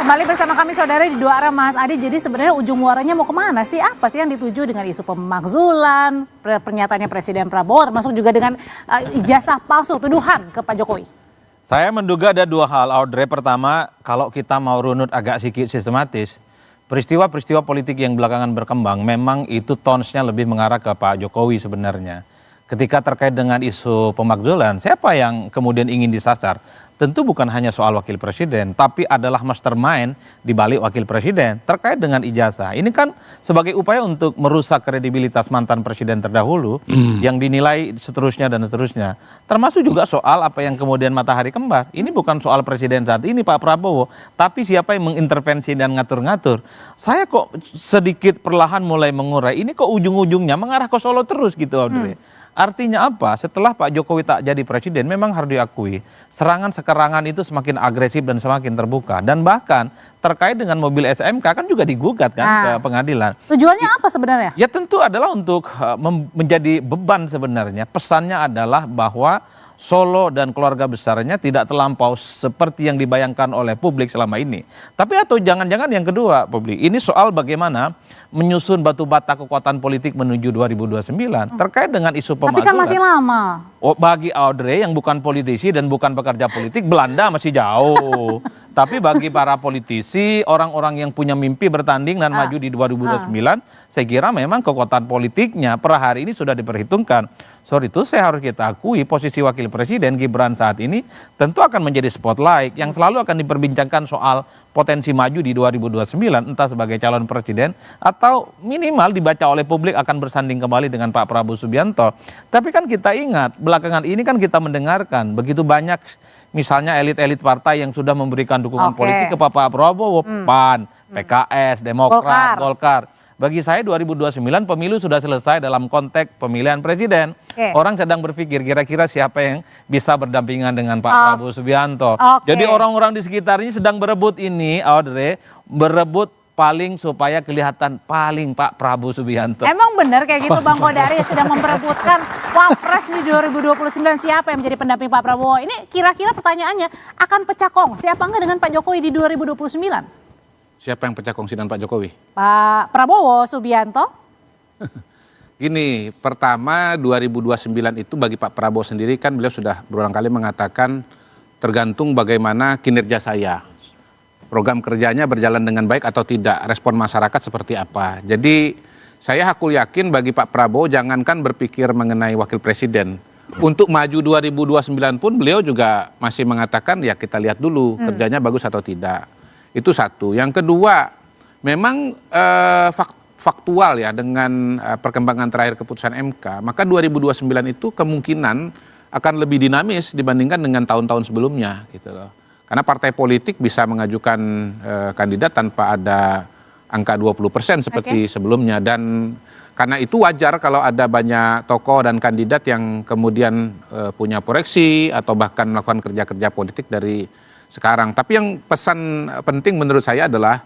Kembali bersama kami saudara di Dua Arah Mas Adi. Jadi sebenarnya ujung muaranya mau kemana sih? Apa sih yang dituju dengan isu pemakzulan, pernyataannya Presiden Prabowo, termasuk juga dengan ijazah palsu, tuduhan ke Pak Jokowi? Saya menduga ada dua hal, Audrey. Pertama, kalau kita mau runut agak sedikit sistematis, peristiwa-peristiwa politik yang belakangan berkembang memang itu tonsnya lebih mengarah ke Pak Jokowi sebenarnya. Ketika terkait dengan isu pemakzulan, siapa yang kemudian ingin disasar? Tentu bukan hanya soal wakil presiden, tapi adalah mastermind di balik wakil presiden terkait dengan ijazah. Ini kan sebagai upaya untuk merusak kredibilitas mantan presiden terdahulu yang dinilai seterusnya dan seterusnya. Termasuk juga soal apa yang kemudian matahari kembar. Ini bukan soal presiden saat ini Pak Prabowo, tapi siapa yang mengintervensi dan ngatur-ngatur. Saya kok sedikit perlahan mulai mengurai, ini kok ujung-ujungnya mengarah ke Solo terus gitu, Audrey. Artinya apa? Setelah Pak Jokowi tak jadi presiden, memang harus diakui serangan-sekerangan itu semakin agresif dan semakin terbuka. Dan bahkan terkait dengan mobil SMK kan juga digugat kan ke pengadilan. Tujuannya apa sebenarnya? Ya tentu adalah untuk menjadi beban sebenarnya. Pesannya adalah bahwa Solo dan keluarga besarnya tidak terlampau seperti yang dibayangkan oleh publik selama ini. Tapi atau jangan-jangan yang kedua, publik, ini soal bagaimana menyusun batu bata kekuatan politik menuju 2029 terkait dengan isu pemakzulan. Tapi kan masih lama. Oh, bagi Audrey yang bukan politisi dan bukan pekerja politik, Belanda masih jauh. Tapi bagi para politisi, orang-orang yang punya mimpi bertanding dan maju di 2029, saya kira memang kekuatan politiknya per hari ini sudah diperhitungkan. Sorry itu saya harus kita akui posisi wakil presiden Gibran saat ini tentu akan menjadi spotlight yang selalu akan diperbincangkan soal potensi maju di 2029 entah sebagai calon presiden atau minimal dibaca oleh publik akan bersanding kembali dengan Pak Prabowo Subianto. Tapi kan kita ingat belakangan ini kan kita mendengarkan begitu banyak misalnya elit-elit partai yang sudah memberikan dukungan politik ke Pak Prabowo, PAN, PKS, Demokrat, Golkar. Bagi saya 2029 pemilu sudah selesai dalam konteks pemilihan presiden. Orang sedang berpikir kira-kira siapa yang bisa berdampingan dengan Pak Prabowo Subianto. Jadi orang-orang di sekitarnya sedang berebut ini, Audrey, berebut paling supaya kelihatan paling Pak Prabowo Subianto. Emang benar kayak gitu Bang Kodari sedang memperebutkan Wapres di 2029 siapa yang menjadi pendamping Pak Prabowo? Ini kira-kira pertanyaannya akan pecah kongsi apa enggak dengan Pak Jokowi di 2029? Siapa yang pecah kongsi dengan Pak Jokowi? Pak Prabowo Subianto. Gini, pertama 2029 itu bagi Pak Prabowo sendiri kan beliau sudah berulang kali mengatakan tergantung bagaimana kinerja saya. Program kerjanya berjalan dengan baik atau tidak, respon masyarakat seperti apa. Jadi saya hakul yakin bagi Pak Prabowo jangankan berpikir mengenai wakil presiden. Untuk maju 2029 pun beliau juga masih mengatakan ya kita lihat dulu kerjanya bagus atau tidak. Itu satu. Yang kedua, memang faktual ya dengan perkembangan terakhir keputusan MK, maka 2029 itu kemungkinan akan lebih dinamis dibandingkan dengan tahun-tahun sebelumnya gitu loh. Karena partai politik bisa mengajukan kandidat tanpa ada angka 20% seperti sebelumnya dan karena itu wajar kalau ada banyak tokoh dan kandidat yang kemudian punya proyeksi atau bahkan melakukan kerja-kerja politik dari sekarang. Tapi yang pesan penting menurut saya adalah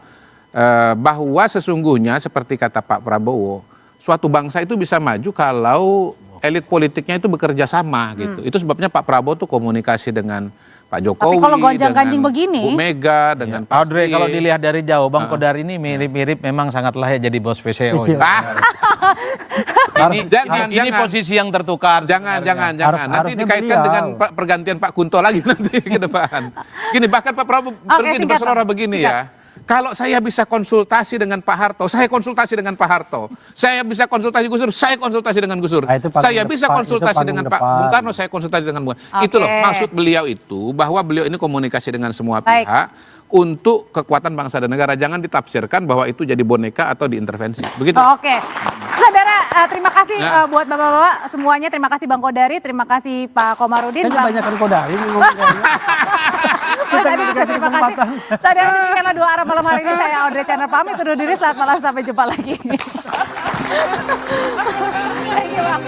bahwa sesungguhnya seperti kata Pak Prabowo, suatu bangsa itu bisa maju kalau elit politiknya itu bekerja sama gitu. Itu sebabnya Pak Prabowo tuh komunikasi dengan Pak Jokowi, tapi kalau gonjang-ganjing begini, Bu Mega, dengan Pak Audrey, kalau dilihat dari jauh, Bang Kodari ini mirip-mirip memang sangat layak jadi bos PCO. Ini posisi yang tertukar. Jangan. Nanti dikaitkan dengan pergantian Pak Kunto lagi nanti ke depan. Gini, bahkan Pak Prabowo berselera begini ya. Kalau saya bisa konsultasi dengan Pak Harto, saya konsultasi dengan Pak Harto. Saya bisa konsultasi Gus Dur, saya konsultasi dengan Gus Dur. Saya bisa konsultasi dengan Pak Bung Karno, saya konsultasi dengan Bung Karno. Itu loh maksud beliau itu, bahwa beliau ini komunikasi dengan semua pihak untuk kekuatan bangsa dan negara. Jangan ditafsirkan bahwa itu jadi boneka atau diintervensi. Begitu. Saudara, terima kasih buat bapak-bapak semuanya. Terima kasih Bang Kodari, terima kasih Pak Komarudin. Kebanyakan Kodari. Terima kasih. Saudara, demikianlah Dua Arah malam hari ini. Saya Audrey Chandra pamit undur diri. Selamat malam, sampai jumpa lagi. Thank you, Bang.